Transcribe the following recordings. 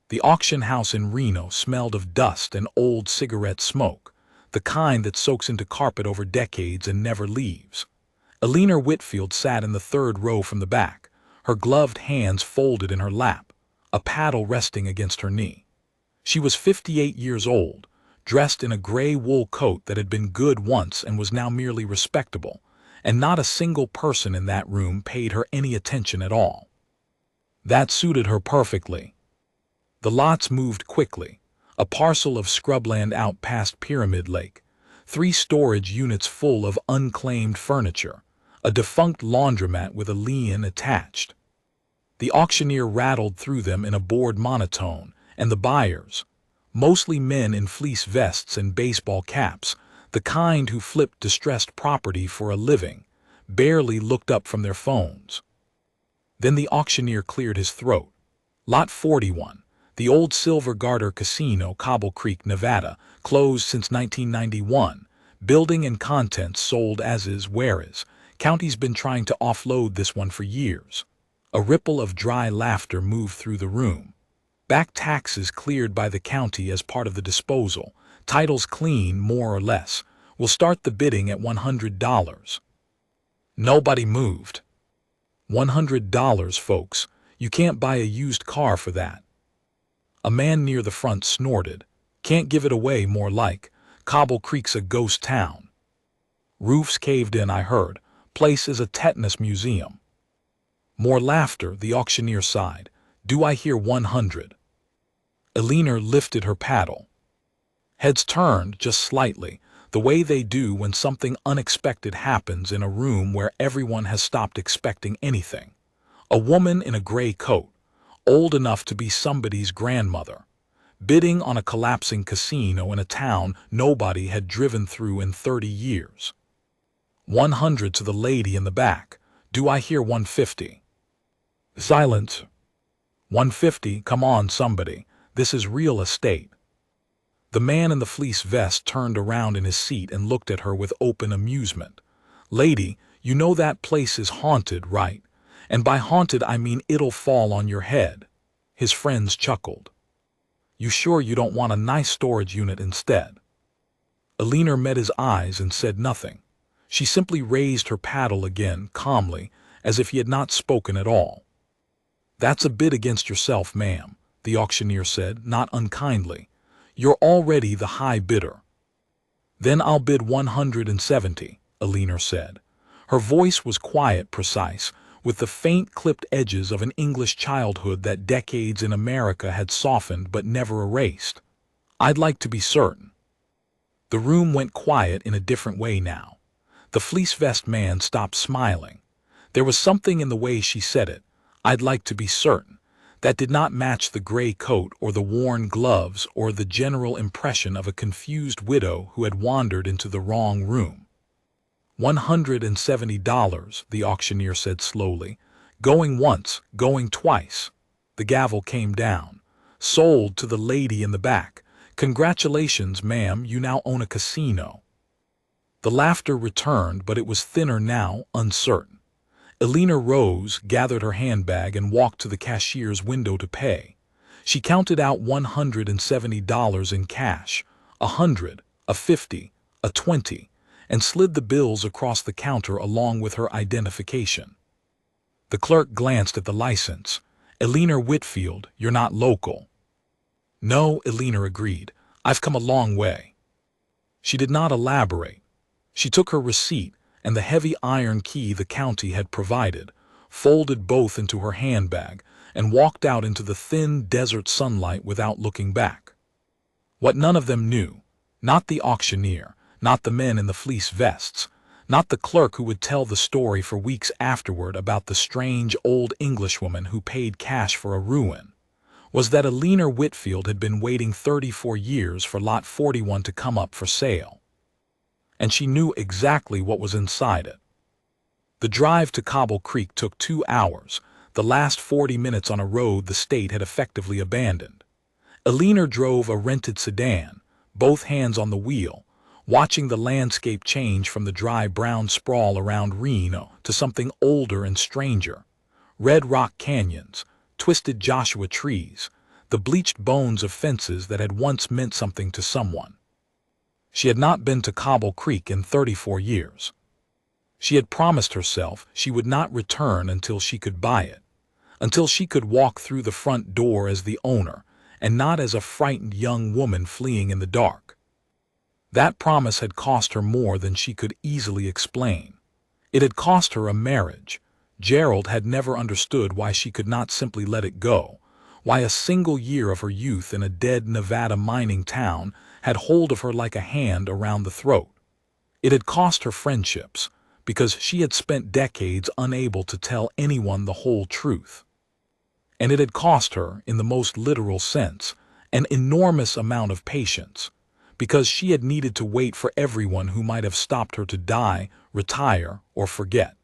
The auction house in Reno smelled of dust and old cigarette smoke, the kind that soaks into carpet over decades and never leaves. Alina Whitfield sat in the third row from the back, her gloved hands folded in her lap, a paddle resting against her knee. She was 58 years old, dressed in a gray wool coat that had been good once and was now merely respectable, and not a single person in that room paid her any attention at all. That suited her perfectly. The lots moved quickly, a parcel of scrubland out past Pyramid Lake, 3 storage units full of unclaimed furniture, a defunct laundromat with a lien attached. The auctioneer rattled through them in a bored monotone, and the buyers, mostly men in fleece vests and baseball caps, the kind who flipped distressed property for a living, barely looked up from their phones. Then the auctioneer cleared his throat. Lot 41, the old Silver Garter Casino, Cobble Creek, Nevada, closed since 1991. Building and contents sold as is, where is. County's been trying to offload this one for years. A ripple of dry laughter moved through the room. Back taxes cleared by the county as part of the disposal. Titles clean, more or less. We'll start the bidding at $100. Nobody moved. $100, folks. You can't buy a used car for that. A man near the front snorted. Can't give it away, more like. Cobble Creek's a ghost town. Roofs caved in, I heard. Place is a tetanus museum. More laughter, the auctioneer sighed. Do I hear 100? Alina lifted her paddle. Heads turned just slightly, the way they do when something unexpected happens in a room where everyone has stopped expecting anything. A woman in a gray coat, old enough to be somebody's grandmother, bidding on a collapsing casino in a town nobody had driven through in 30 years. 100 to the lady in the back. Do I hear 150? Silence. 150, come on somebody, this is real estate. The man in the fleece vest turned around in his seat and looked at her with open amusement. Lady, you know that place is haunted, right? And by haunted I mean it'll fall on your head. His friends chuckled. You sure you don't want a nice storage unit instead? Alina met his eyes and said nothing. She simply raised her paddle again, calmly, as if he had not spoken at all. That's a bid against yourself, ma'am, the auctioneer said, not unkindly. You're already the high bidder. Then I'll bid 170, Alina said. Her voice was quiet, precise, with the faint clipped edges of an English childhood that decades in America had softened but never erased. I'd like to be certain. The room went quiet in a different way now. The fleece vest man stopped smiling. There was something in the way she said it, I'd like to be certain, that did not match the gray coat or the worn gloves or the general impression of a confused widow who had wandered into the wrong room. $170, the auctioneer said slowly. Going once, going twice. The gavel came down. Sold to the lady in the back. Congratulations, ma'am, you now own a casino. The laughter returned, but it was thinner now, uncertain. Alina rose, gathered her handbag, and walked to the cashier's window to pay. She counted out $170 in cash, 100, a 50, a 20, and slid the bills across the counter along with her identification. The clerk glanced at the license. Alina Whitfield, you're not local. No, Alina agreed. I've come a long way. She did not elaborate. She took her receipt and the heavy iron key the county had provided, folded both into her handbag, and walked out into the thin desert sunlight without looking back. What none of them knew, not the auctioneer, not the men in the fleece vests, not the clerk who would tell the story for weeks afterward about the strange old Englishwoman who paid cash for a ruin, was that Alina Whitfield had been waiting 34 years for Lot 41 to come up for sale. And she knew exactly what was inside it. The drive to Cobble Creek took 2 hours, the last 40 minutes on a road the state had effectively abandoned. Alina drove a rented sedan, both hands on the wheel, watching the landscape change from the dry brown sprawl around Reno to something older and stranger. Red rock canyons, twisted Joshua trees, the bleached bones of fences that had once meant something to someone. She had not been to Cobble Creek in 34 years. She had promised herself she would not return until she could buy it, until she could walk through the front door as the owner and not as a frightened young woman fleeing in the dark. That promise had cost her more than she could easily explain. It had cost her a marriage. Gerald had never understood why she could not simply let it go, why a single year of her youth in a dead Nevada mining town had hold of her like a hand around the throat. It had cost her friendships, because she had spent decades unable to tell anyone the whole truth. And it had cost her, in the most literal sense, an enormous amount of patience, because she had needed to wait for everyone who might have stopped her to die, retire, or forget.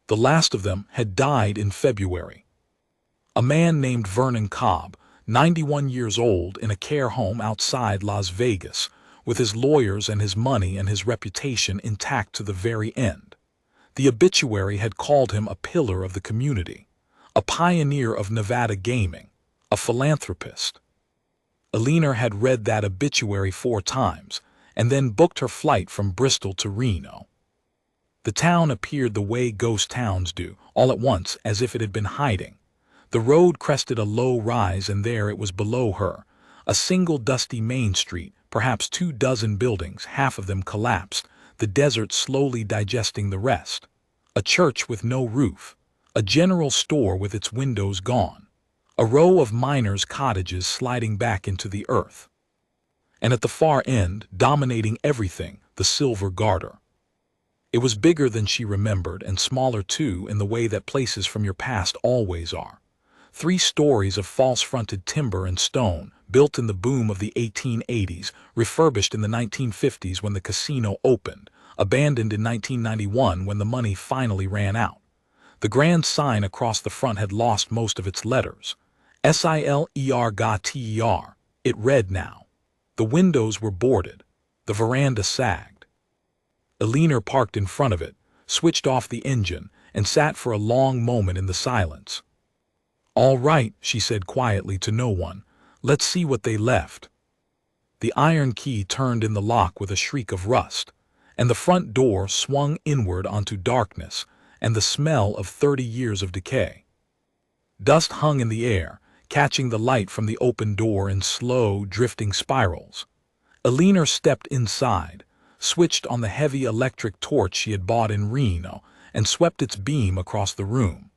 The last of them had died in February. A man named Vernon Cobb, 91 years old, in a care home outside Las Vegas, with his lawyers and his money and his reputation intact to the very end. The obituary had called him a pillar of the community, a pioneer of Nevada gaming, a philanthropist. Alina had read that obituary 4 times, and then booked her flight from Bristol to Reno. The town appeared the way ghost towns do, all at once, as if it had been hiding. The road crested a low rise, and there it was below her, a single dusty main street, perhaps 24 buildings, half of them collapsed, the desert slowly digesting the rest. A church with no roof, a general store with its windows gone, a row of miners' cottages sliding back into the earth. And at the far end, dominating everything, the Silver Garter. It was bigger than she remembered, and smaller too, in the way that places from your past always are. 3 stories of false-fronted timber and stone, built in the boom of the 1880s, refurbished in the 1950s when the casino opened, abandoned in 1991 when the money finally ran out. The grand sign across the front had lost most of its letters. SILER. It read now. The windows were boarded. The veranda sagged. Alina parked in front of it, switched off the engine, and sat for a long moment in the silence. "All right," she said quietly to no one. "Let's see what they left." The iron key turned in the lock with a shriek of rust, and the front door swung inward onto darkness and the smell of 30 years of decay. Dust hung in the air, catching the light from the open door in slow, drifting spirals. Alina stepped inside, switched on the heavy electric torch she had bought in Reno, and swept its beam across the room.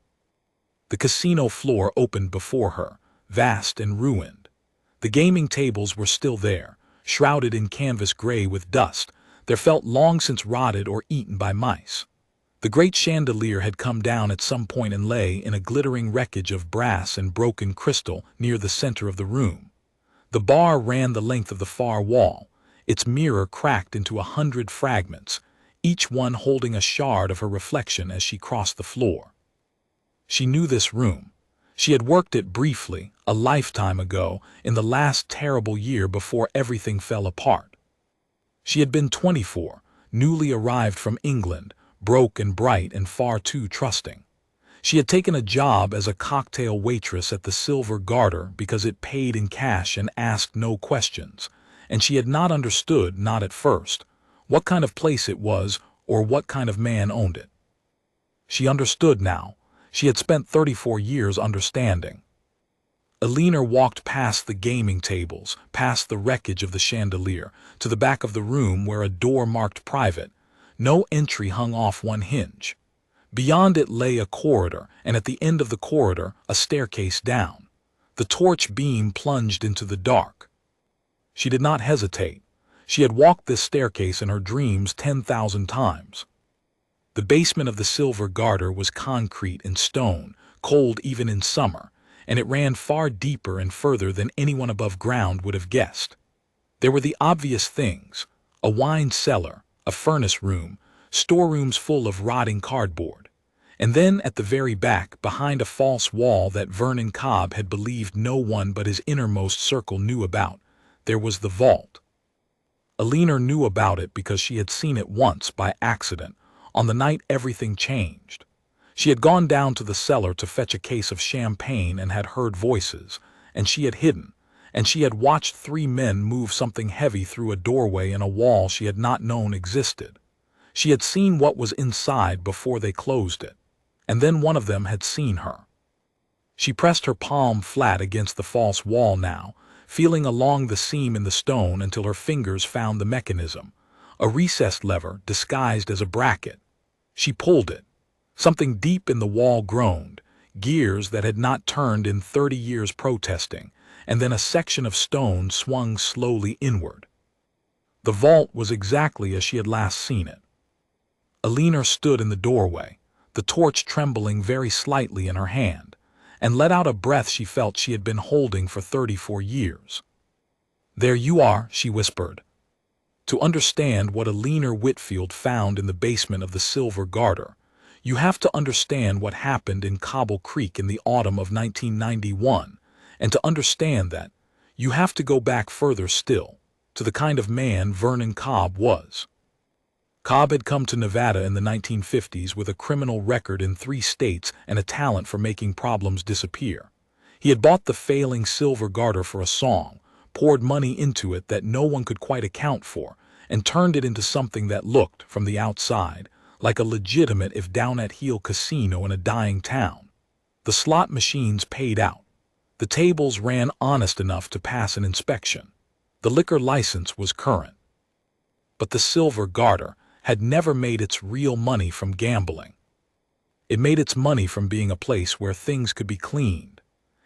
The casino floor opened before her, vast and ruined. The gaming tables were still there, shrouded in canvas gray with dust, their felt long since rotted or eaten by mice. The great chandelier had come down at some point and lay in a glittering wreckage of brass and broken crystal near the center of the room. The bar ran the length of the far wall, its mirror cracked into 100 fragments, each one holding a shard of her reflection as she crossed the floor. She knew this room. She had worked it briefly, a lifetime ago, in the last terrible year before everything fell apart. She had been 24, newly arrived from England, broke and bright and far too trusting. She had taken a job as a cocktail waitress at the Silver Garter because it paid in cash and asked no questions, and she had not understood, not at first, what kind of place it was or what kind of man owned it. She understood now. She had spent 34 years understanding. Alina walked past the gaming tables, past the wreckage of the chandelier, to the back of the room where a door marked private. No entry hung off one hinge. Beyond it lay a corridor, and at the end of the corridor, a staircase down. The torch beam plunged into the dark. She did not hesitate. She had walked this staircase in her dreams 10,000 times. The basement of the Silver Garter was concrete and stone, cold even in summer, and it ran far deeper and further than anyone above ground would have guessed. There were the obvious things: a wine cellar, a furnace room, storerooms full of rotting cardboard. And then at the very back, behind a false wall that Vernon Cobb had believed no one but his innermost circle knew about, there was the vault. Alina knew about it because she had seen it once by accident, on the night everything changed. She had gone down to the cellar to fetch a case of champagne and had heard voices, and she had hidden, and she had watched 3 men move something heavy through a doorway in a wall she had not known existed. She had seen what was inside before they closed it, and then one of them had seen her. She pressed her palm flat against the false wall now, feeling along the seam in the stone until her fingers found the mechanism, a recessed lever disguised as a bracket. She pulled it. Something deep in the wall groaned, gears that had not turned in 30 years protesting, and then a section of stone swung slowly inward. The vault was exactly as she had last seen it. Alina stood in the doorway, the torch trembling very slightly in her hand, and let out a breath she felt she had been holding for 34 years. "There you are," she whispered. To understand what Alina Whitfield found in the basement of the Silver Garter, you have to understand what happened in Cobble Creek in the autumn of 1991, and to understand that, you have to go back further still, to the kind of man Vernon Cobb was. Cobb had come to Nevada in the 1950s with a criminal record in 3 states and a talent for making problems disappear. He had bought the failing Silver Garter for a song, poured money into it that no one could quite account for, and turned it into something that looked, from the outside, like a legitimate if down-at-heel casino in a dying town. The slot machines paid out. The tables ran honest enough to pass an inspection. The liquor license was current. But the Silver Garter had never made its real money from gambling. It made its money from being a place where things could be cleaned.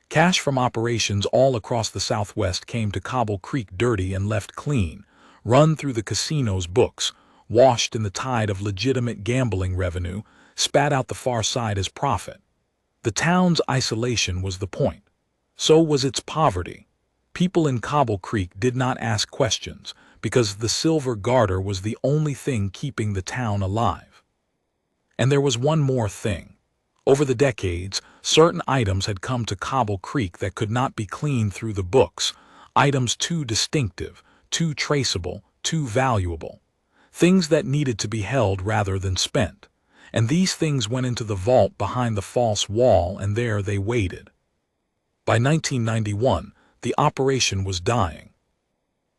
Cash from operations all across the Southwest came to Cobble Creek dirty and left clean, run through the casino's books, washed in the tide of legitimate gambling revenue, spat out the far side as profit. The town's isolation was the point. So was its poverty. People in Cobble Creek did not ask questions, because the Silver Garter was the only thing keeping the town alive. And there was one more thing. Over the decades, certain items had come to Cobble Creek that could not be cleaned through the books, items too distinctive, too traceable, too valuable. Things that needed to be held rather than spent. And these things went into the vault behind the false wall, and there they waited. By 1991, the operation was dying.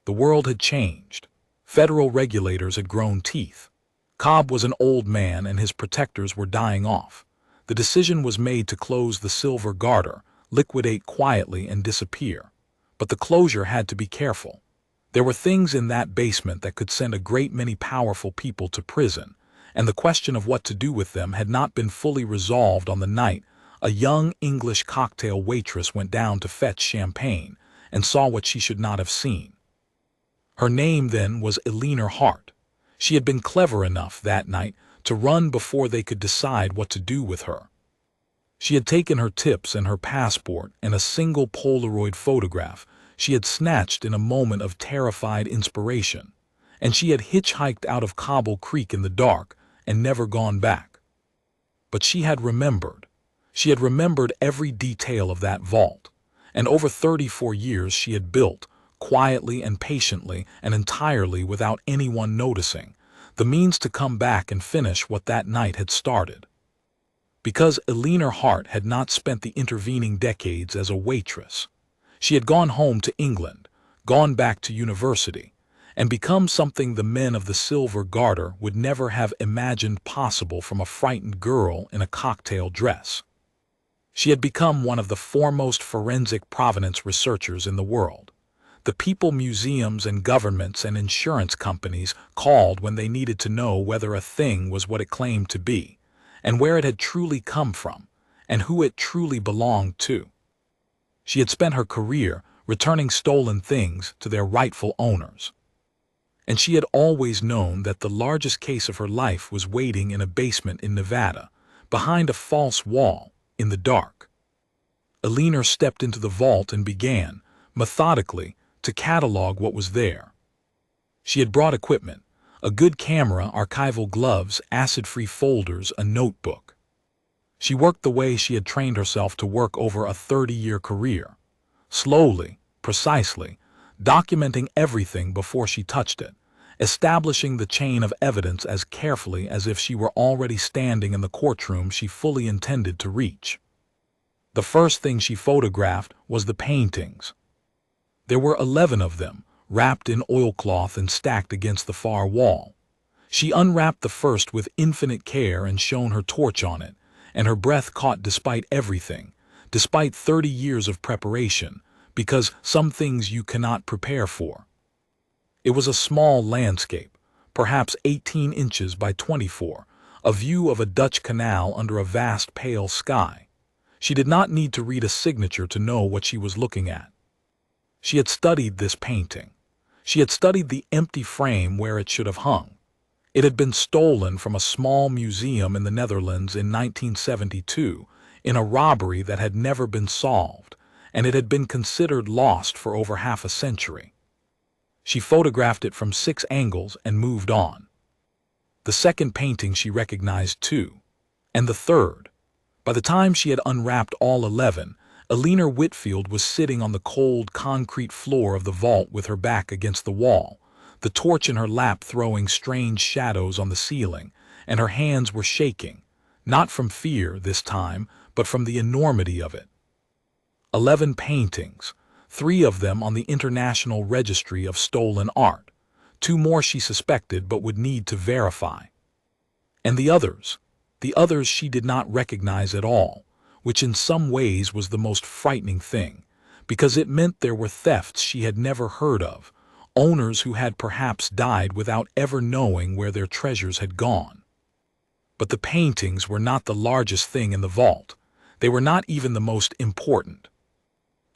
The world had changed. Federal regulators had grown teeth. Cobb was an old man and his protectors were dying off. The decision was made to close the Silver Garter, liquidate quietly and disappear. But the closure had to be careful. There were things in that basement that could send a great many powerful people to prison, and the question of what to do with them had not been fully resolved on the night a young English cocktail waitress went down to fetch champagne and saw what she should not have seen. Her name then was Alina Hart. She had been clever enough that night to run before they could decide what to do with her. She had taken her tips and her passport and a single Polaroid photograph she had snatched in a moment of terrified inspiration, and she had hitchhiked out of Cobble Creek in the dark and never gone back. But she had remembered. She had remembered every detail of that vault, and over 34 years she had built, quietly and patiently and entirely without anyone noticing, the means to come back and finish what that night had started. Because Alina Hart had not spent the intervening decades as a waitress. She had gone home to England, gone back to university, and become something the men of the Silver Garter would never have imagined possible from a frightened girl in a cocktail dress. She had become one of the foremost forensic provenance researchers in the world. The people museums and governments and insurance companies called when they needed to know whether a thing was what it claimed to be, and where it had truly come from, and who it truly belonged to. She had spent her career returning stolen things to their rightful owners. And she had always known that the largest case of her life was waiting in a basement in Nevada, behind a false wall, in the dark. Alina stepped into the vault and began, methodically, to catalog what was there. She had brought equipment, a good camera, archival gloves, acid-free folders, a notebook. She worked the way she had trained herself to work over a 30-year career, slowly, precisely, documenting everything before she touched it, establishing the chain of evidence as carefully as if she were already standing in the courtroom she fully intended to reach. The first thing she photographed was the paintings. There were 11 of them, wrapped in oilcloth and stacked against the far wall. She unwrapped the first with infinite care and shone her torch on it, and her breath caught despite everything, despite 30 years of preparation, because some things you cannot prepare for. It was a small landscape, perhaps 18 inches by 24, a view of a Dutch canal under a vast pale sky. She did not need to read a signature to know what she was looking at. She had studied this painting. She had studied the empty frame where it should have hung. It had been stolen from a small museum in the Netherlands in 1972 in a robbery that had never been solved, and it had been considered lost for over half a century. She photographed it from 6 angles and moved on. The second painting she recognized too, and the third. By the time she had unwrapped all 11, Elinor Whitfield was sitting on the cold concrete floor of the vault with her back against the wall, the torch in her lap throwing strange shadows on the ceiling, and her hands were shaking, not from fear this time, but from the enormity of it. 11 paintings, 3 of them on the International Registry of Stolen Art, 2 more she suspected but would need to verify. And the others she did not recognize at all, which in some ways was the most frightening thing, because it meant there were thefts she had never heard of, owners who had perhaps died without ever knowing where their treasures had gone. But the paintings were not the largest thing in the vault. They were not even the most important.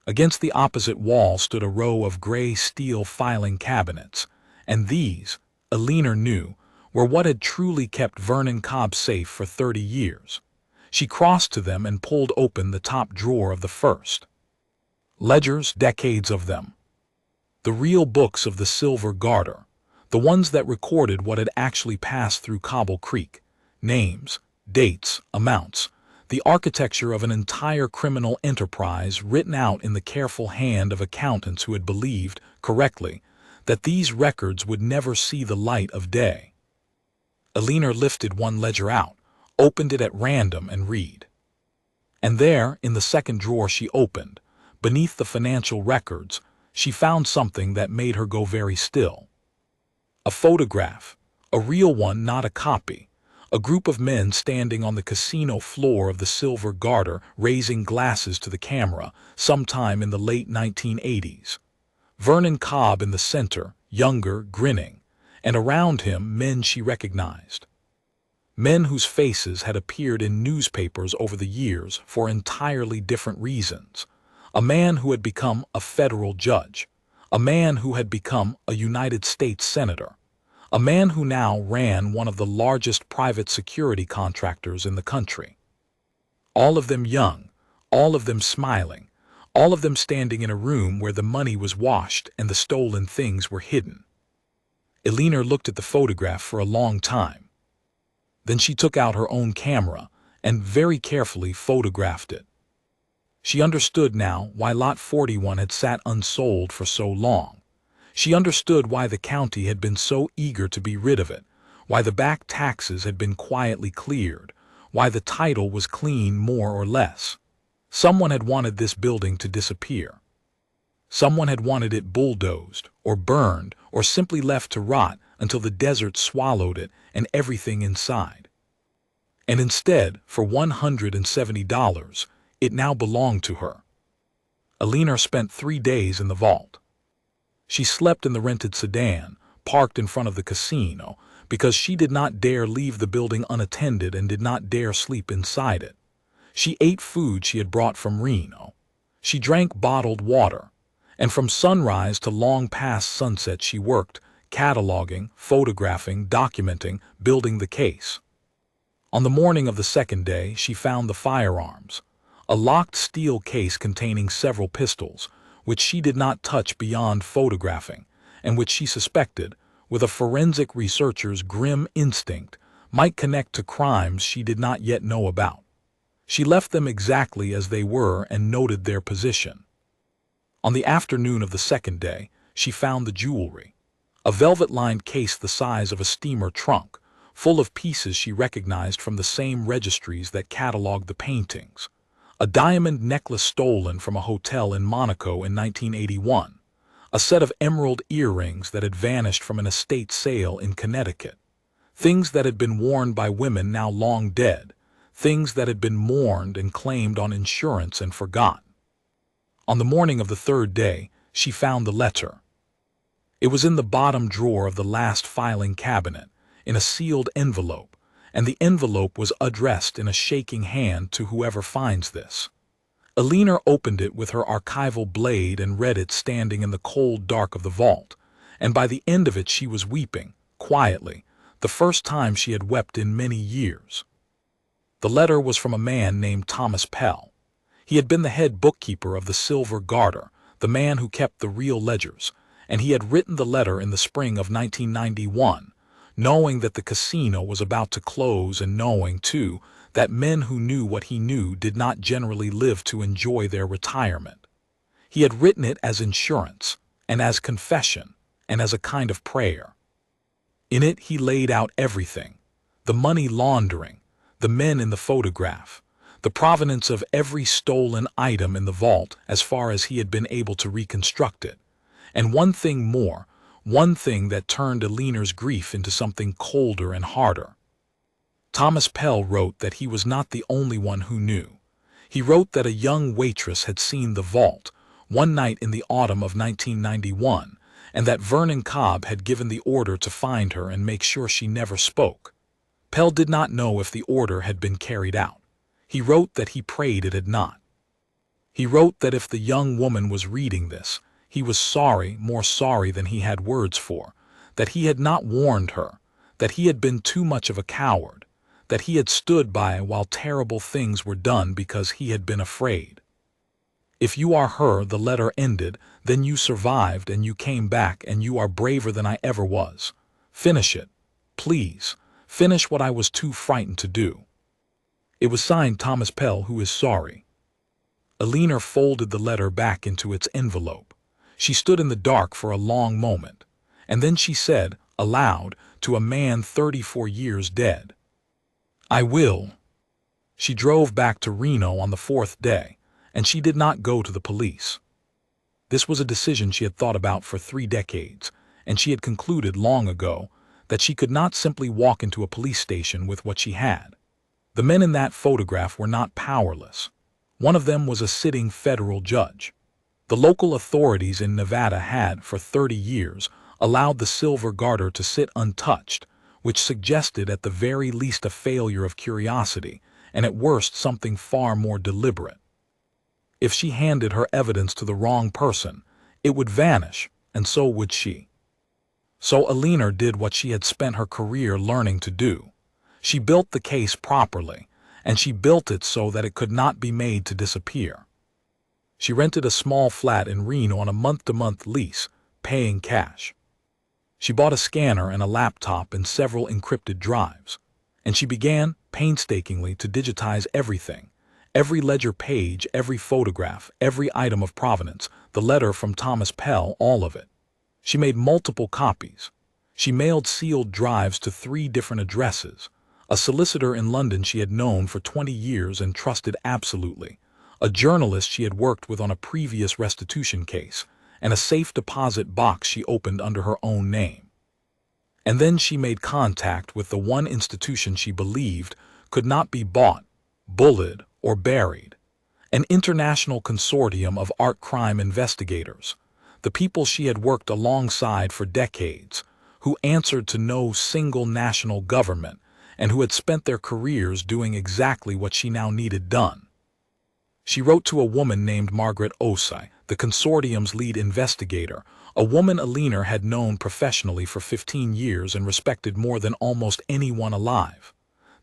Against the opposite wall stood a row of gray steel filing cabinets, and these, Elinor knew, were what had truly kept Vernon Cobb safe for 30 years. She crossed to them and pulled open the top drawer of the first. Ledgers, decades of them. The real books of the Silver Garter, the ones that recorded what had actually passed through Cobble Creek, names, dates, amounts, the architecture of an entire criminal enterprise written out in the careful hand of accountants who had believed, correctly, that these records would never see the light of day. Elinor lifted one ledger out, opened it at random and read. And there, in the second drawer she opened, beneath the financial records, she found something that made her go very still. A photograph, a real one, not a copy. A group of men standing on the casino floor of the Silver Garter, raising glasses to the camera, sometime in the late 1980s. Vernon Cobb in the center, younger, grinning, and around him men she recognized. Men whose faces had appeared in newspapers over the years for entirely different reasons. A man who had become a federal judge. A man who had become a United States senator. A man who now ran one of the largest private security contractors in the country. All of them young, all of them smiling, all of them standing in a room where the money was washed and the stolen things were hidden. Elinor looked at the photograph for a long time. Then she took out her own camera and very carefully photographed it. She understood now why Lot 41 had sat unsold for so long. She understood why the county had been so eager to be rid of it, why the back taxes had been quietly cleared, why the title was clean more or less. Someone had wanted this building to disappear. Someone had wanted it bulldozed, or burned, or simply left to rot until the desert swallowed it and everything inside. And instead, for $170, it now belonged to her. Elinor spent 3 days in the vault. She slept in the rented sedan, parked in front of the casino, because she did not dare leave the building unattended and did not dare sleep inside it. She ate food she had brought from Reno. She drank bottled water. And from sunrise to long past sunset she worked, cataloging, photographing, documenting, building the case. On the morning of the second day, she found the firearms. A locked steel case containing several pistols, which she did not touch beyond photographing, and which she suspected, with a forensic researcher's grim instinct, might connect to crimes she did not yet know about. She left them exactly as they were and noted their position. On the afternoon of the second day, she found the jewelry. A velvet-lined case the size of a steamer trunk, full of pieces she recognized from the same registries that cataloged the paintings. a diamond necklace stolen from a hotel in Monaco in 1981, a set of emerald earrings that had vanished from an estate sale in Connecticut, things that had been worn by women now long dead, things that had been mourned and claimed on insurance and forgotten. On the morning of the third day, she found the letter. It was in the bottom drawer of the last filing cabinet, in a sealed envelope, and the envelope was addressed in a shaking hand to whoever finds this. Alina opened it with her archival blade and read it standing in the cold dark of the vault, and by the end of it she was weeping, quietly, the first time she had wept in many years. The letter was from a man named Thomas Pell. He had been the head bookkeeper of the Silver Garter, the man who kept the real ledgers, and he had written the letter in the spring of 1991, knowing that the casino was about to close and knowing, too, that men who knew what he knew did not generally live to enjoy their retirement. He had written it as insurance, and as confession, and as a kind of prayer. In it he laid out everything: the money laundering, the men in the photograph, the provenance of every stolen item in the vault as far as he had been able to reconstruct it, and one thing more, one thing that turned Alina's grief into something colder and harder. Thomas Pell wrote that he was not the only one who knew. He wrote that a young waitress had seen the vault one night in the autumn of 1991, and that Vernon Cobb had given the order to find her and make sure she never spoke. Pell did not know if the order had been carried out. He wrote that he prayed it had not. He wrote that if the young woman was reading this, he was sorry, more sorry than he had words for, that he had not warned her, that he had been too much of a coward, that he had stood by while terrible things were done because he had been afraid. If you are her, the letter ended, then you survived and you came back and you are braver than I ever was. Finish it. Please, finish what I was too frightened to do. It was signed Thomas Pell, who is sorry. Alina folded the letter back into its envelope. She stood in the dark for a long moment, and then she said, aloud, to a man 34 years dead, "I will." She drove back to Reno on the fourth day, and she did not go to the police. This was a decision she had thought about for 3 decades, and she had concluded long ago that she could not simply walk into a police station with what she had. The men in that photograph were not powerless. One of them was a sitting federal judge. The local authorities in Nevada had, for 30 years, allowed the Silver Garter to sit untouched, which suggested at the very least a failure of curiosity, and at worst something far more deliberate. If she handed her evidence to the wrong person, it would vanish, and so would she. So Alina did what she had spent her career learning to do. She built the case properly, and she built it so that it could not be made to disappear. She rented a small flat in Reno on a month-to-month lease, paying cash. She bought a scanner and a laptop and several encrypted drives, and she began, painstakingly, to digitize everything: every ledger page, every photograph, every item of provenance, the letter from Thomas Pell, all of it. She made multiple copies. She mailed sealed drives to 3 different addresses: a solicitor in London she had known for 20 years and trusted absolutely, a journalist she had worked with on a previous restitution case, and a safe deposit box she opened under her own name. And then she made contact with the one institution she believed could not be bought, bullied, or buried: an international consortium of art crime investigators, the people she had worked alongside for decades, who answered to no single national government, and who had spent their careers doing exactly what she now needed done. She wrote to a woman named Margaret Osei, the consortium's lead investigator, a woman Alina had known professionally for 15 years and respected more than almost anyone alive.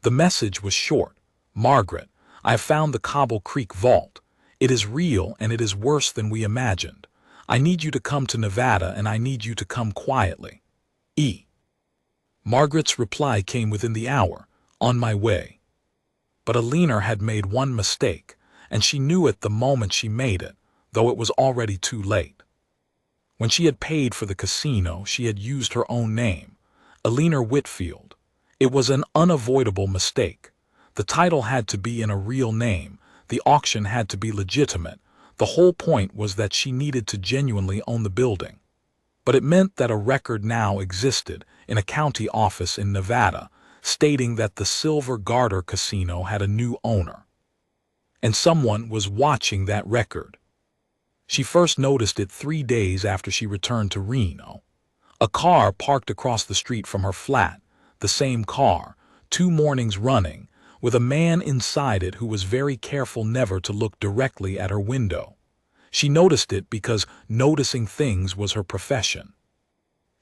The message was short: "Margaret, I have found the Cobble Creek vault. It is real, and it is worse than we imagined. I need you to come to Nevada, and I need you to come quietly. E." Margaret's reply came within the hour: "On my way." But Alina had made one mistake, and she knew it the moment she made it, though it was already too late. When she had paid for the casino, she had used her own name, Alina Whitfield. It was an unavoidable mistake. The title had to be in a real name, The auction had to be legitimate. The whole point was that she needed to genuinely own the building. But it meant that a record now existed in a county office in Nevada stating that the Silver Garter Casino had a new owner. And someone was watching that record. She first noticed it 3 days after she returned to Reno. A car parked across the street from her flat, the same car, 2 mornings running, with a man inside it who was very careful never to look directly at her window. She noticed it because noticing things was her profession.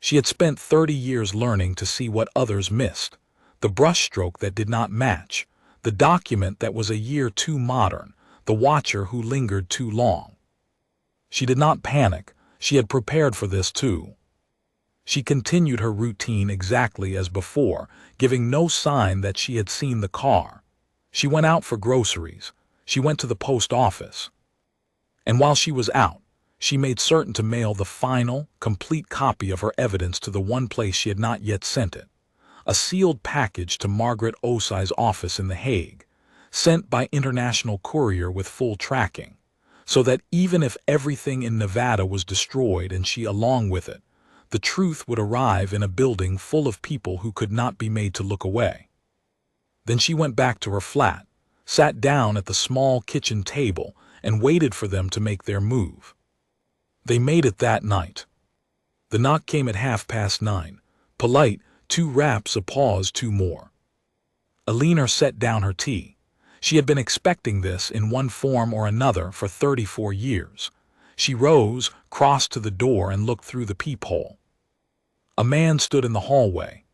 She had spent 30 years learning to see what others missed, the brushstroke that did not match, the document that was a year too modern, the watcher who lingered too long. She did not panic. She had prepared for this too. She continued her routine exactly as before, giving no sign that she had seen the car. She went out for groceries. She went to the post office. And while she was out, she made certain to mail the final, complete copy of her evidence to the one place she had not yet sent it, a sealed package to Margaret Osai's office in The Hague, sent by international courier with full tracking, so that even if everything in Nevada was destroyed and she along with it, the truth would arrive in a building full of people who could not be made to look away. Then she went back to her flat, sat down at the small kitchen table, and waited for them to make their move. They made it that night. The knock came at 9:30. Polite, 2 raps, a pause, 2 more. Eleanor set down her tea. She had been expecting this in one form or another for 34 years. She rose, crossed to the door, and looked through the peephole. A man stood in the hallway,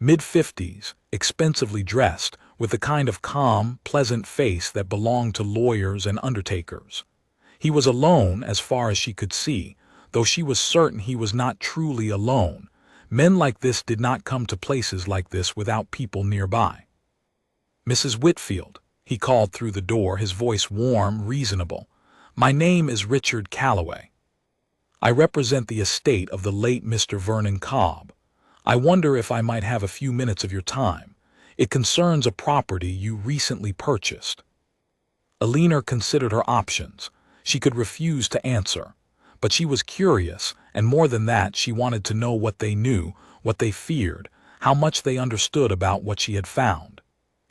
mid-50s, expensively dressed, with the kind of calm, pleasant face that belonged to lawyers and undertakers. He was alone as far as she could see, though she was certain he was not truly alone. Men like this did not come to places like this without people nearby. "Mrs. Whitfield," he called through the door, his voice warm, reasonable. "My name is Richard Calloway. I represent the estate of the late Mr. Vernon Cobb. I wonder if I might have a few minutes of your time. It concerns a property you recently purchased." Eleanor considered her options. She could refuse to answer, but she was curious, and more than that, she wanted to know what they knew, what they feared, how much they understood about what she had found.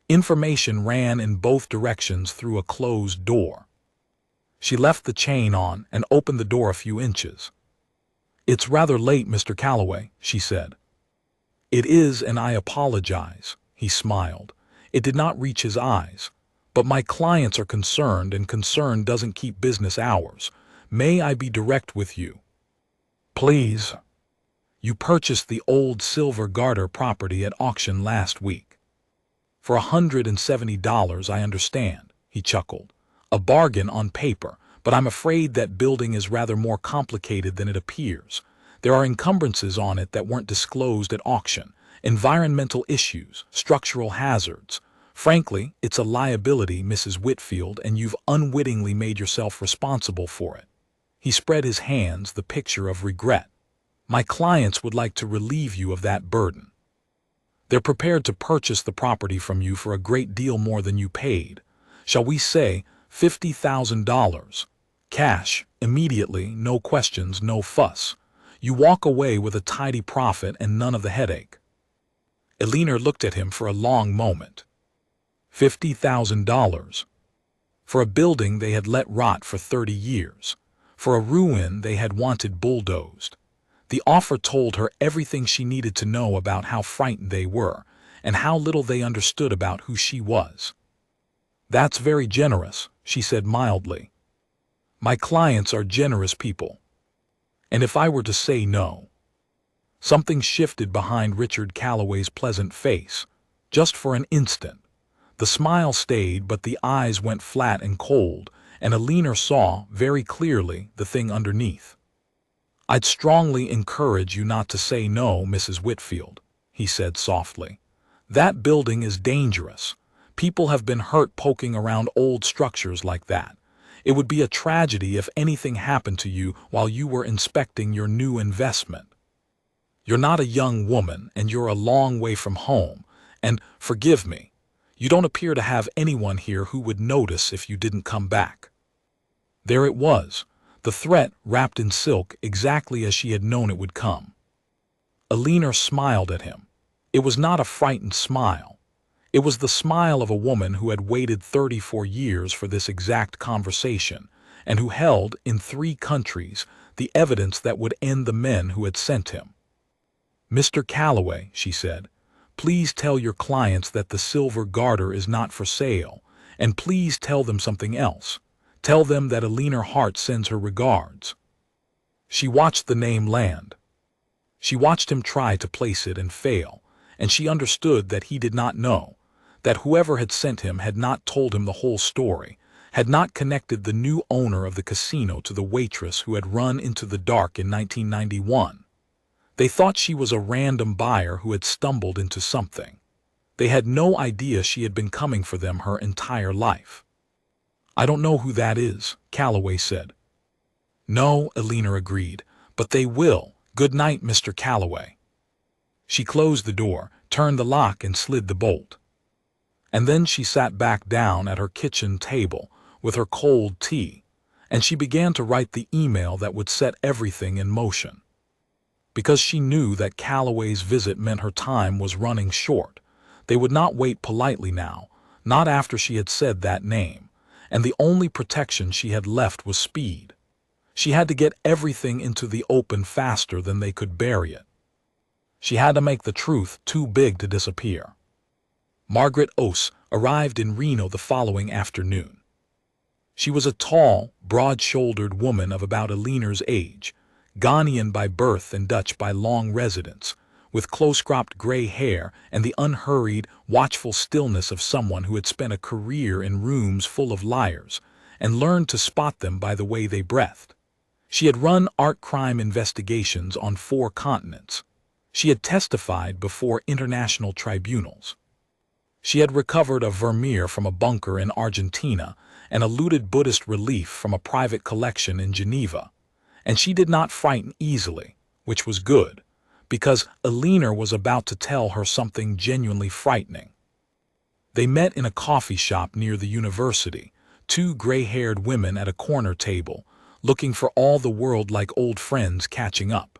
Information ran in both directions through a closed door. She left the chain on and opened the door a few inches. "It's rather late, Mr. Calloway," she said. "It is, and I apologize," he smiled. It did not reach his eyes. "But my clients are concerned, and concern doesn't keep business hours. May I be direct with you?" "Please." "You purchased the old Silver Garter property at auction last week." "For $170, I understand," he chuckled. "A bargain on paper, but I'm afraid that building is rather more complicated than it appears. There are encumbrances on it that weren't disclosed at auction, environmental issues, structural hazards. Frankly, it's a liability, Mrs. Whitfield, and you've unwittingly made yourself responsible for it." He spread his hands, the picture of regret. "My clients would like to relieve you of that burden. They're prepared to purchase the property from you for a great deal more than you paid. Shall we say $50,000? Cash, immediately, no questions, no fuss. You walk away with a tidy profit and none of the headache." Eleanor looked at him for a long moment. $50,000. For a building they had let rot for 30 years. For a ruin they had wanted bulldozed. The offer told her everything she needed to know about how frightened they were, and how little they understood about who she was. "That's very generous," she said mildly. "My clients are generous people. And if I were to say no?" Something shifted behind Richard Calloway's pleasant face, just for an instant. The smile stayed, but the eyes went flat and cold, and Eleanor saw, very clearly, the thing underneath. "I'd strongly encourage you not to say no, Mrs. Whitfield," he said softly. "That building is dangerous. People have been hurt poking around old structures like that. It would be a tragedy if anything happened to you while you were inspecting your new investment. You're not a young woman, and you're a long way from home, and, forgive me, You don't appear to have anyone here who would notice if you didn't come back." There it was, the threat wrapped in silk exactly as she had known it would come. Alina smiled at him. It was not a frightened smile. It was the smile of a woman who had waited 34 years for this exact conversation, and who held, in 3 countries, the evidence that would end the men who had sent him. "Mr. Calloway," she said, "please tell your clients that the silver garter is not for sale, and please tell them something else. Tell them that Alina Hart sends her regards." She watched the name land. She watched him try to place it and fail, and she understood that he did not know, that whoever had sent him had not told him the whole story, had not connected the new owner of the casino to the waitress who had run into the dark in 1991. They thought she was a random buyer who had stumbled into something. They had no idea she had been coming for them her entire life. "I don't know who that is," Calloway said. "No," Alina agreed, "but they will. Good night, Mr. Calloway." She closed the door, turned the lock, and slid the bolt. And then she sat back down at her kitchen table with her cold tea, and she began to write the email that would set everything in motion. Because she knew that Calloway's visit meant her time was running short, they would not wait politely now, not after she had said that name, and the only protection she had left was speed. She had to get everything into the open faster than they could bury it. She had to make the truth too big to disappear. Margaret Ose arrived in Reno the following afternoon. She was a tall, broad-shouldered woman of about Alina's age, Ghanaian by birth and Dutch by long residence, with close-cropped gray hair and the unhurried, watchful stillness of someone who had spent a career in rooms full of liars and learned to spot them by the way they breathed. She had run art crime investigations on 4 continents. She had testified before international tribunals. She had recovered a Vermeer from a bunker in Argentina and a looted Buddhist relief from a private collection in Geneva. And she did not frighten easily, which was good, because Alina was about to tell her something genuinely frightening. They met in a coffee shop near the university, 2 gray-haired women at a corner table, looking for all the world like old friends catching up.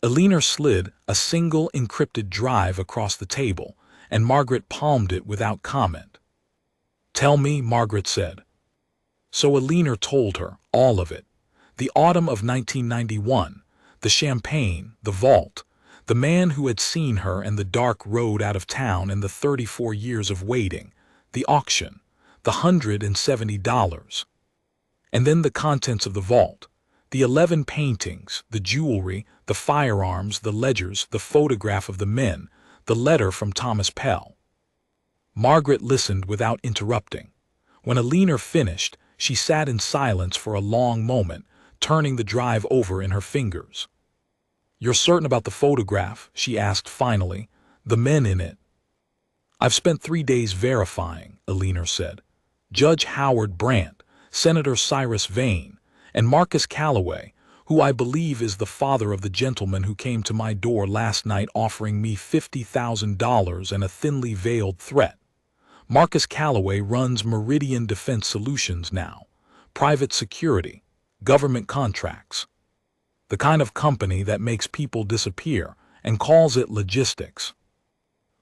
Alina slid a single encrypted drive across the table, and Margaret palmed it without comment. "Tell me," Margaret said. So Alina told her, all of it. The autumn of 1991, the champagne, the vault, the man who had seen her and the dark road out of town and the 34 years of waiting, the auction, the $170. And then the contents of the vault, the 11 paintings, the jewelry, the firearms, the ledgers, the photograph of the men, the letter from Thomas Pell. Margaret listened without interrupting. When Alina finished, she sat in silence for a long moment, turning the drive over in her fingers. "You're certain about the photograph?" she asked finally. "The men in it?" "I've spent 3 days verifying," Alina said. "Judge Howard Brandt, Senator Cyrus Vane, and Marcus Calloway, who I believe is the father of the gentleman who came to my door last night offering me $50,000 and a thinly veiled threat. Marcus Calloway runs Meridian Defense Solutions now, private security, government contracts. The kind of company that makes people disappear and calls it logistics."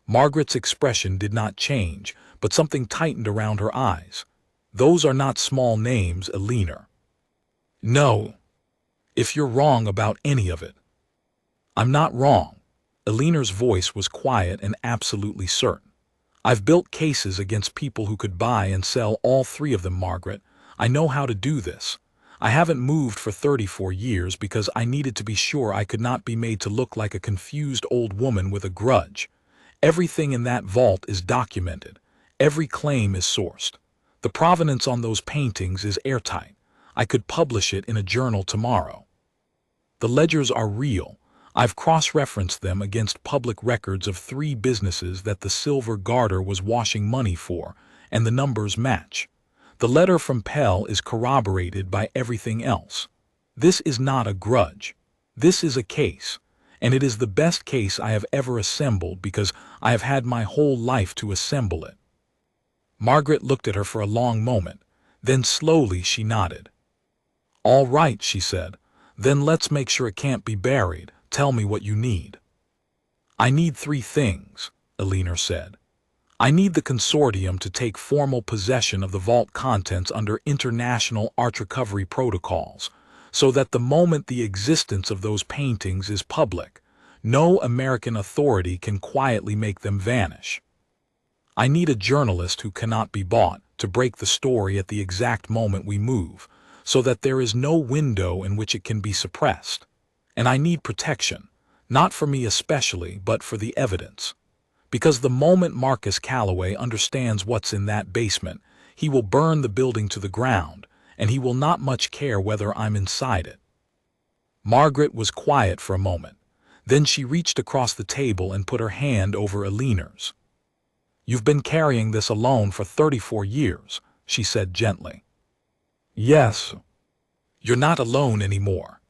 Margaret's expression did not change, but something tightened around her eyes. "Those are not small names, Alina." "No, if you're wrong about any of it." "I'm not wrong." Alina's voice was quiet and absolutely certain. "I've built cases against people who could buy and sell all 3 of them, Margaret. I know how to do this. I haven't moved for 34 years because I needed to be sure I could not be made to look like a confused old woman with a grudge. Everything in that vault is documented. Every claim is sourced. The provenance on those paintings is airtight. I could publish it in a journal tomorrow. The ledgers are real. I've cross-referenced them against public records of 3 businesses that the silver garter was washing money for, and the numbers match. The letter from Pell is corroborated by everything else. This is not a grudge. This is a case, and it is the best case I have ever assembled because I have had my whole life to assemble it." Margaret looked at her for a long moment. Then slowly she nodded. "All right," she said. "Then let's make sure it can't be buried. Tell me what you need." "I need 3 things," Aliner said. "I need the consortium to take formal possession of the vault contents under international art recovery protocols, so that the moment the existence of those paintings is public, no American authority can quietly make them vanish. I need a journalist who cannot be bought to break the story at the exact moment we move, so that there is no window in which it can be suppressed. And I need protection, not for me especially, but for the evidence. Because the moment Marcus Calloway understands what's in that basement, he will burn the building to the ground, and he will not much care whether I'm inside it." Margaret was quiet for a moment. Then she reached across the table and put her hand over Aliner's. "You've been carrying this alone for 34 years, she said gently. "Yes." "You're not alone anymore."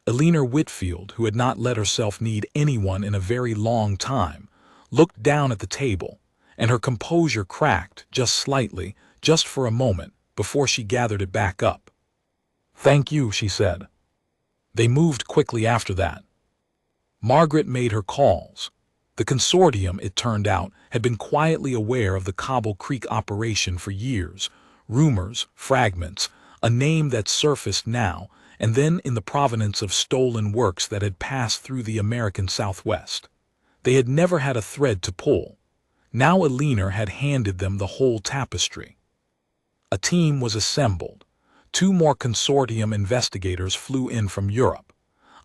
Aliner Whitfield, who had not let herself need anyone in a very long time, looked down at the table, and her composure cracked just slightly, just for a moment, before she gathered it back up. "Thank you," she said. They moved quickly after that. Margaret made her calls. The consortium, it turned out, had been quietly aware of the Cobble Creek operation for years. Rumors, fragments, a name that surfaced now, and then in the provenance of stolen works that had passed through the American Southwest. They had never had a thread to pull. Now Aliner had handed them the whole tapestry. A team was assembled. 2 more consortium investigators flew in from Europe.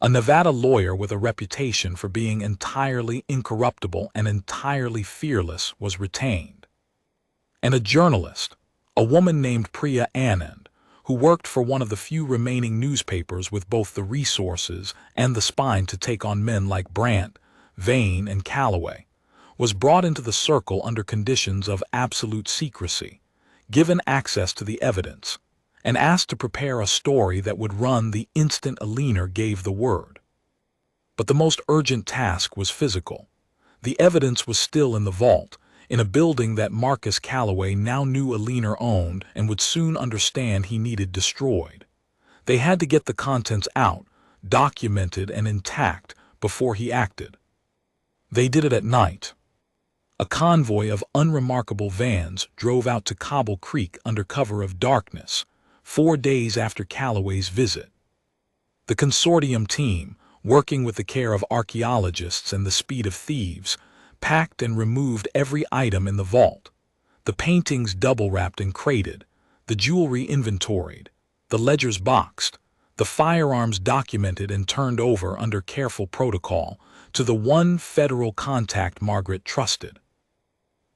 A Nevada lawyer with a reputation for being entirely incorruptible and entirely fearless was retained. And a journalist, a woman named Priya Anand, who worked for one of the few remaining newspapers with both the resources and the spine to take on men like Brandt, Vane, and Calloway, was brought into the circle under conditions of absolute secrecy, given access to the evidence, and asked to prepare a story that would run the instant Aliner gave the word. But the most urgent task was physical. The evidence was still in the vault, in a building that Marcus Calloway now knew Aliner owned and would soon understand he needed destroyed. They had to get the contents out, documented and intact, before he acted. They did it at night. A convoy of unremarkable vans drove out to Cobble Creek under cover of darkness, 4 days after Calloway's visit. The consortium team, working with the care of archaeologists and the speed of thieves, packed and removed every item in the vault. The paintings double-wrapped and crated, the jewelry inventoried, the ledgers boxed, the firearms documented and turned over under careful protocol to the one federal contact Margaret trusted.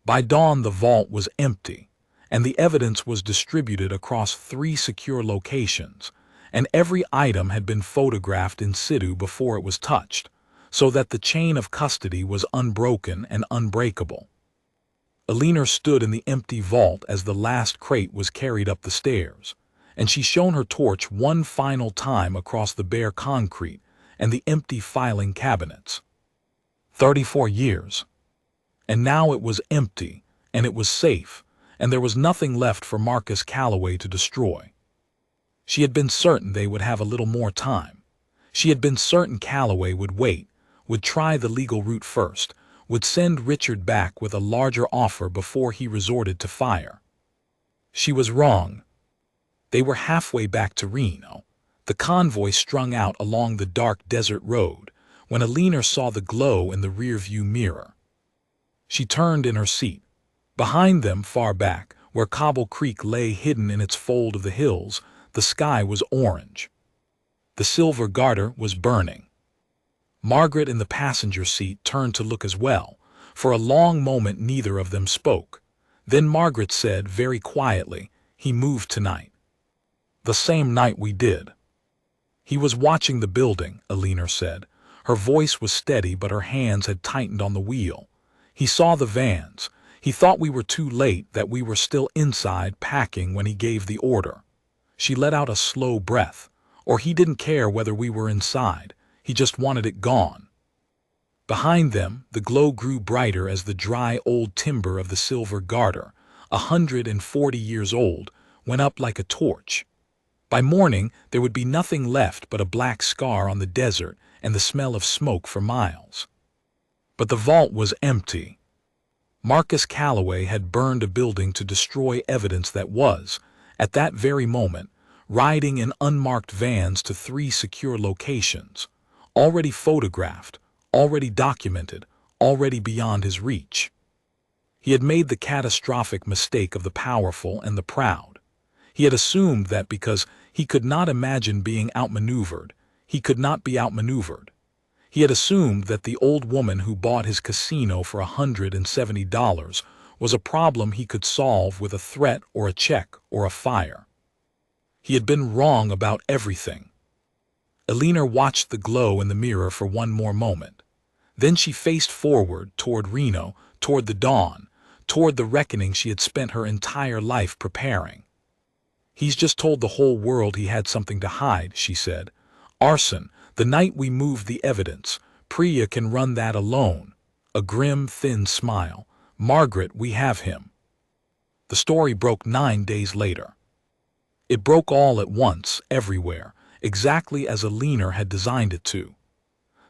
By dawn the vault was empty, and the evidence was distributed across 3 secure locations, and every item had been photographed in situ before it was touched, so that the chain of custody was unbroken and unbreakable. Aliner stood in the empty vault as the last crate was carried up the stairs, and she shone her torch one final time across the bare concrete and the empty filing cabinets. 34 years. And now it was empty, and it was safe, and there was nothing left for Marcus Calloway to destroy. She had been certain they would have a little more time. She had been certain Calloway would wait, would try the legal route first, would send Richard back with a larger offer before he resorted to fire. She was wrong. They were halfway back to Reno, the convoy strung out along the dark desert road, when Aliner saw the glow in the rearview mirror. She turned in her seat. Behind them, far back, where Cobble Creek lay hidden in its fold of the hills, the sky was orange. The silver garter was burning. Margaret in the passenger seat turned to look as well. For a long moment neither of them spoke. Then Margaret said very quietly, "He moved tonight." "The same night we did." "He was watching the building," Aliner said. Her voice was steady, but her hands had tightened on the wheel. "He saw the vans. He thought we were too late, that we were still inside packing when he gave the order." She let out a slow breath. "Or he didn't care whether we were inside. He just wanted it gone." Behind them, the glow grew brighter as the dry old timber of the silver garter, 140 years old, went up like a torch. By morning, there would be nothing left but a black scar on the desert and the smell of smoke for miles. But the vault was empty. Marcus Calloway had burned a building to destroy evidence that was, at that very moment, riding in unmarked vans to 3 secure locations, already photographed, already documented, already beyond his reach. He had made the catastrophic mistake of the powerful and the proud. He had assumed that because he could not imagine being outmaneuvered, he could not be outmaneuvered. He had assumed that the old woman who bought his casino for $170 was a problem he could solve with a threat or a check or a fire. He had been wrong about everything. Eleanor watched the glow in the mirror for one more moment. Then she faced forward toward Reno, toward the dawn, toward the reckoning she had spent her entire life preparing. "He's just told the whole world he had something to hide," she said. "Arson, the night we moved the evidence. Priya can run that alone." A grim, thin smile. "Margaret, we have him." The story broke 9 days later. It broke all at once, everywhere, exactly as Eleanor had designed it to.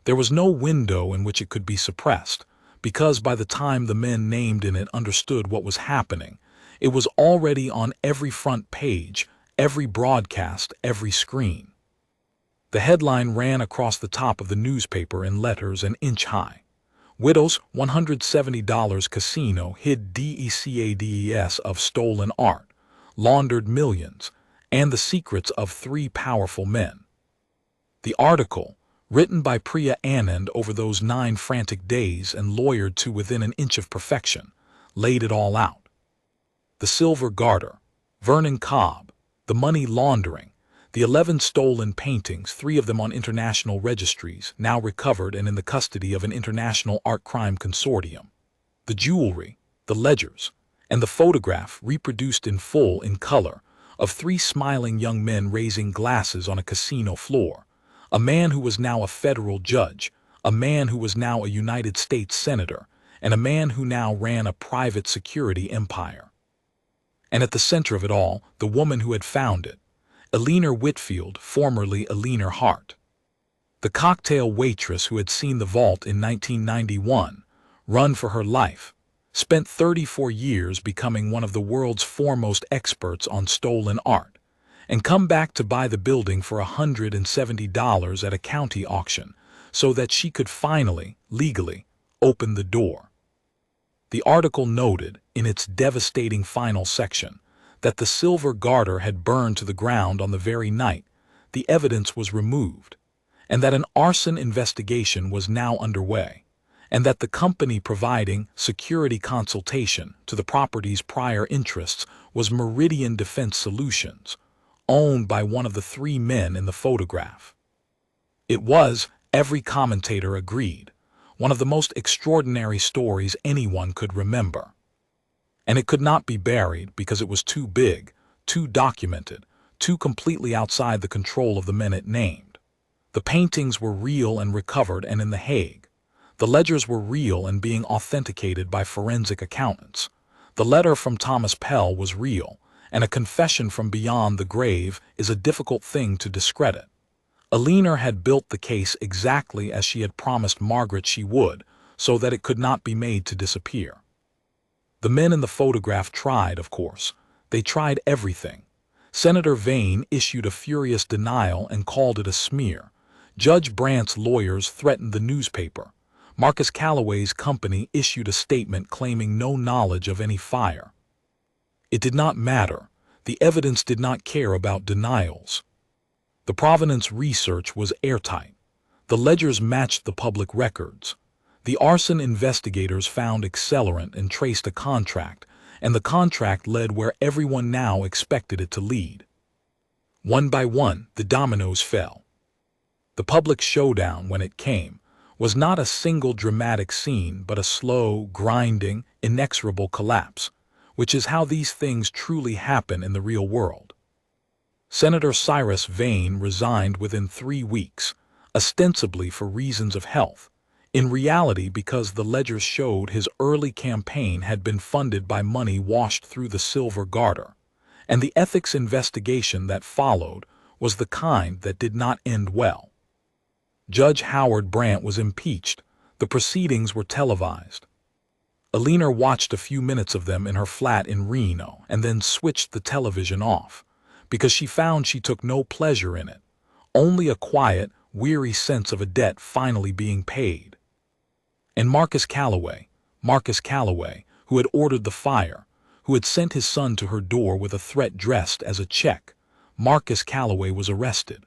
There was no window in which it could be suppressed, because by the time the men named in it understood what was happening, it was already on every front page, every broadcast, every screen. The headline ran across the top of the newspaper in letters an inch high. "Widow's $170 casino hid DECADES of stolen art, laundered millions, and the secrets of 3 powerful men." The article, written by Priya Anand over those 9 frantic days and lawyered to within an inch of perfection, laid it all out. The silver garter, Vernon Cobb, the money laundering, the 11 stolen paintings, 3 of them on international registries, now recovered and in the custody of an international art crime consortium, the jewelry, the ledgers, and the photograph reproduced in full in color of 3 smiling young men raising glasses on a casino floor, a man who was now a federal judge, a man who was now a United States senator, and a man who now ran a private security empire. And at the center of it all, the woman who had found it, Eleanor Whitfield, formerly Eleanor Hart. The cocktail waitress who had seen the vault in 1991, run for her life, spent 34 years becoming one of the world's foremost experts on stolen art, and come back to buy the building for $170 at a county auction so that she could finally, legally, open the door. The article noted, in its devastating final section, that the silver garter had burned to the ground on the very night the evidence was removed, and that an arson investigation was now underway, and that the company providing security consultation to the property's prior interests was Meridian Defense Solutions, owned by one of the 3 men in the photograph. It was, every commentator agreed, one of the most extraordinary stories anyone could remember. And it could not be buried because it was too big, too documented, too completely outside the control of the men it named. The paintings were real and recovered and in The Hague. The ledgers were real and being authenticated by forensic accountants. The letter from Thomas Pell was real, and a confession from beyond the grave is a difficult thing to discredit. Eleanor had built the case exactly as she had promised Margaret she would, so that it could not be made to disappear. The men in the photograph tried, of course. They tried everything. Senator Vane issued a furious denial and called it a smear. Judge Brandt's lawyers threatened the newspaper. Marcus Calloway's company issued a statement claiming no knowledge of any fire. It did not matter. The evidence did not care about denials. The provenance research was airtight. The ledgers matched the public records. The arson investigators found accelerant and traced a contract, and the contract led where everyone now expected it to lead. One by one, the dominoes fell. The public showdown, when it came, was not a single dramatic scene but a slow, grinding, inexorable collapse, which is how these things truly happen in the real world. Senator Cyrus Vane resigned within 3 weeks, ostensibly for reasons of health. In reality, because the ledger showed his early campaign had been funded by money washed through the Silver Garter, and the ethics investigation that followed was the kind that did not end well. Judge Howard Brandt was impeached. The proceedings were televised. Alina watched a few minutes of them in her flat in Reno and then switched the television off, because she found she took no pleasure in it, only a quiet, weary sense of a debt finally being paid. And Marcus Calloway, who had ordered the fire, who had sent his son to her door with a threat dressed as a check, Marcus Calloway was arrested.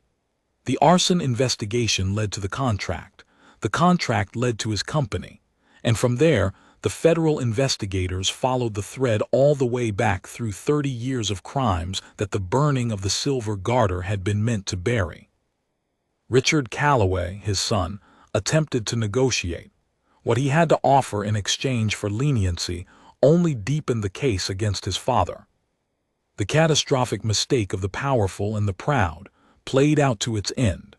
The arson investigation led to the contract. The contract led to his company. And from there, the federal investigators followed the thread all the way back through 30 years of crimes that the burning of the Silver Garter had been meant to bury. Richard Calloway, his son, attempted to negotiate. What he had to offer in exchange for leniency only deepened the case against his father. The catastrophic mistake of the powerful and the proud played out to its end.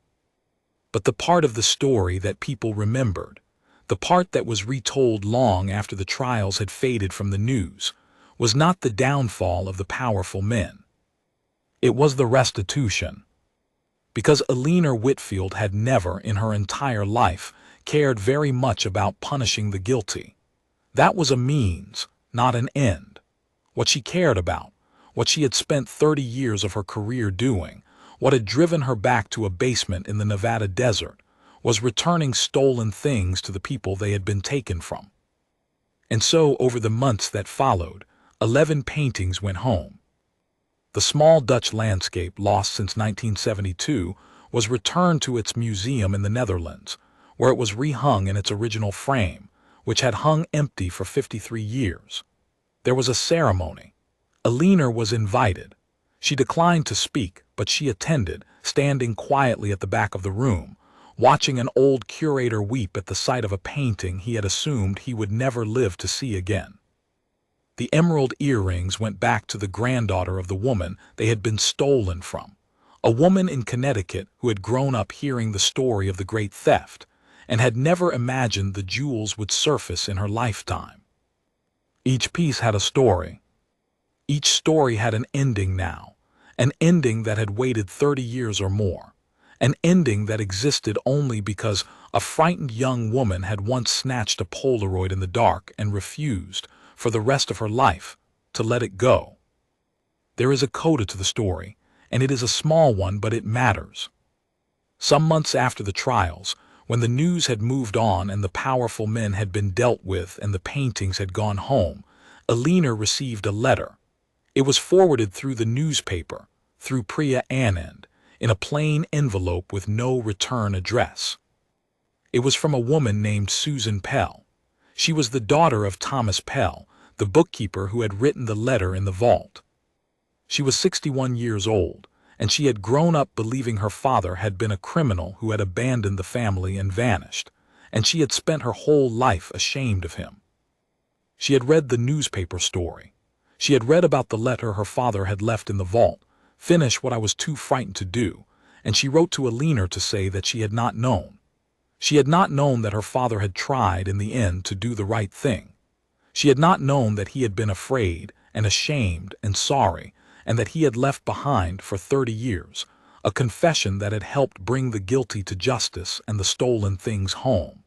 But the part of the story that people remembered, the part that was retold long after the trials had faded from the news, was not the downfall of the powerful men. It was the restitution. Because Alina Whitfield had never, in her entire life, cared very much about punishing the guilty. That was a means, not an end. What she cared about, what she had spent 30 years of her career doing, what had driven her back to a basement in the Nevada desert, was returning stolen things to the people they had been taken from. And so, over the months that followed, 11 paintings went home. The small Dutch landscape, lost since 1972, was returned to its museum in the Netherlands, where it was rehung in its original frame, which had hung empty for 53 years. There was a ceremony. Alina was invited. She declined to speak, but she attended, standing quietly at the back of the room, watching an old curator weep at the sight of a painting he had assumed he would never live to see again. The emerald earrings went back to the granddaughter of the woman they had been stolen from, a woman in Connecticut who had grown up hearing the story of the great theft and had never imagined the jewels would surface in her lifetime. Each piece had a story. Each story had an ending now, an ending that had waited 30 years or more, an ending that existed only because a frightened young woman had once snatched a Polaroid in the dark and refused, for the rest of her life, to let it go. There is a coda to the story, and it is a small one, but it matters. Some months after the trials, when the news had moved on and the powerful men had been dealt with and the paintings had gone home, Alina received a letter. It was forwarded through the newspaper, through Priya Anand, in a plain envelope with no return address. It was from a woman named Susan Pell. She was the daughter of Thomas Pell, the bookkeeper who had written the letter in the vault. She was 61 years old, and she had grown up believing her father had been a criminal who had abandoned the family and vanished, and she had spent her whole life ashamed of him. She had read the newspaper story. She had read about the letter her father had left in the vault, "Finish what I was too frightened to do," and she wrote to Alina to say that she had not known. She had not known that her father had tried in the end to do the right thing. She had not known that he had been afraid and ashamed and sorry, and that he had left behind for 30 years a confession that had helped bring the guilty to justice and the stolen things home.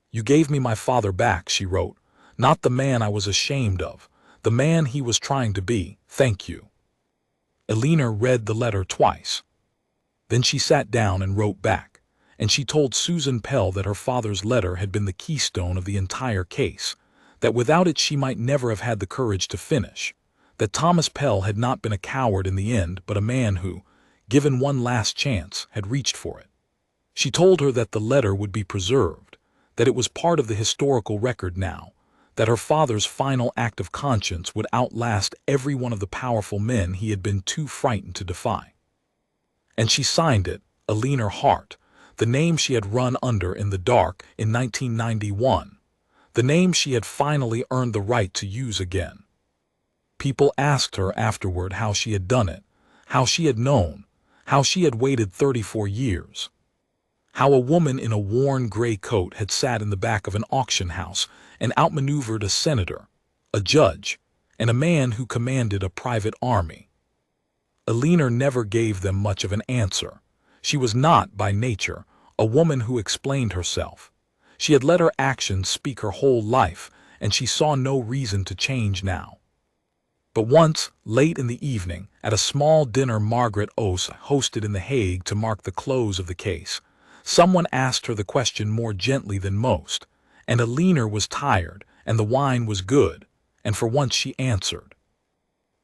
"You gave me my father back," she wrote, "not the man I was ashamed of, the man he was trying to be. Thank you." Alina read the letter twice. Then she sat down and wrote back, and she told Susan Pell that her father's letter had been the keystone of the entire case, that without it she might never have had the courage to finish, that Thomas Pell had not been a coward in the end, but a man who, given one last chance, had reached for it. She told her that the letter would be preserved, that it was part of the historical record now, that her father's final act of conscience would outlast every one of the powerful men he had been too frightened to defy. And she signed it, Alina Hart, the name she had run under in the dark in 1991, the name she had finally earned the right to use again. People asked her afterward how she had done it, how she had known, how she had waited 34 years. how a woman in a worn gray coat had sat in the back of an auction house and outmaneuvered a senator, a judge, and a man who commanded a private army. Alina never gave them much of an answer. She was not, by nature, a woman who explained herself. She had let her actions speak her whole life, and she saw no reason to change now. But once, late in the evening, at a small dinner Margaret Ose hosted in The Hague to mark the close of the case, someone asked her the question more gently than most, and Alina was tired, and the wine was good, and for once she answered.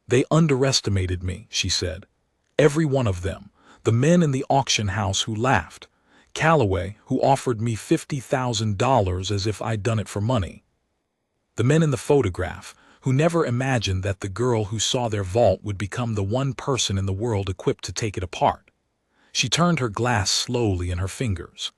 "They underestimated me," she said. "Every one of them. The men in the auction house who laughed. Calloway, who offered me $50,000 as if I'd done it for money. The men in the photograph, who never imagined that the girl who saw their vault would become the one person in the world equipped to take it apart." She turned her glass slowly in her fingers.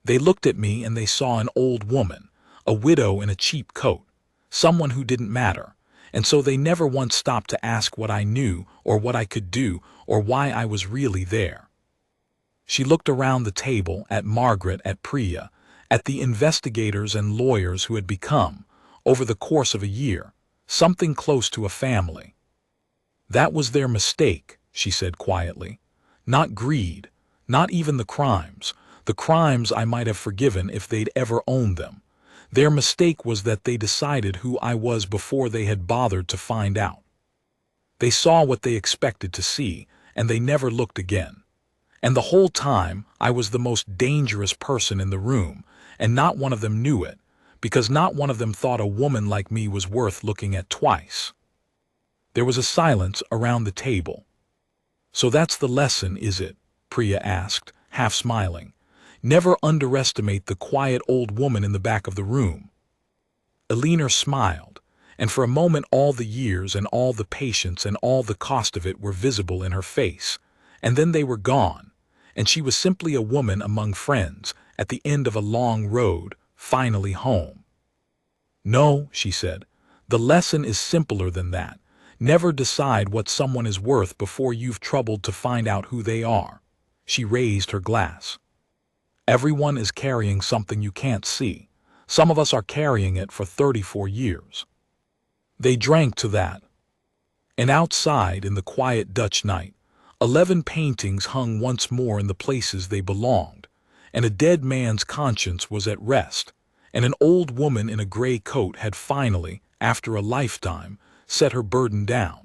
"They looked at me and they saw an old woman, a widow in a cheap coat, someone who didn't matter, and so they never once stopped to ask what I knew or what I could do or why I was really there." She looked around the table, at Margaret, at Priya, at the investigators and lawyers who had become, over the course of a year, something close to a family. "That was their mistake," she said quietly. "Not greed, not even the crimes. The crimes I might have forgiven if they'd ever owned them. Their mistake was that they decided who I was before they had bothered to find out. They saw what they expected to see, and they never looked again. And the whole time, I was the most dangerous person in the room, and not one of them knew it, because not one of them thought a woman like me was worth looking at twice." There was a silence around the table. "So that's the lesson, is it?" Priya asked, half smiling. "Never underestimate the quiet old woman in the back of the room." Alina smiled, and for a moment all the years and all the patience and all the cost of it were visible in her face, and then they were gone, and she was simply a woman among friends, at the end of a long road, finally home. "No," she said, "the lesson is simpler than that. Never decide what someone is worth before you've troubled to find out who they are." She raised her glass. "Everyone is carrying something you can't see. Some of us are carrying it for 34 years. They drank to that. And outside, in the quiet Dutch night, 11 paintings hung once more in the places they belonged, and a dead man's conscience was at rest, and an old woman in a gray coat had finally, after a lifetime, set her burden down.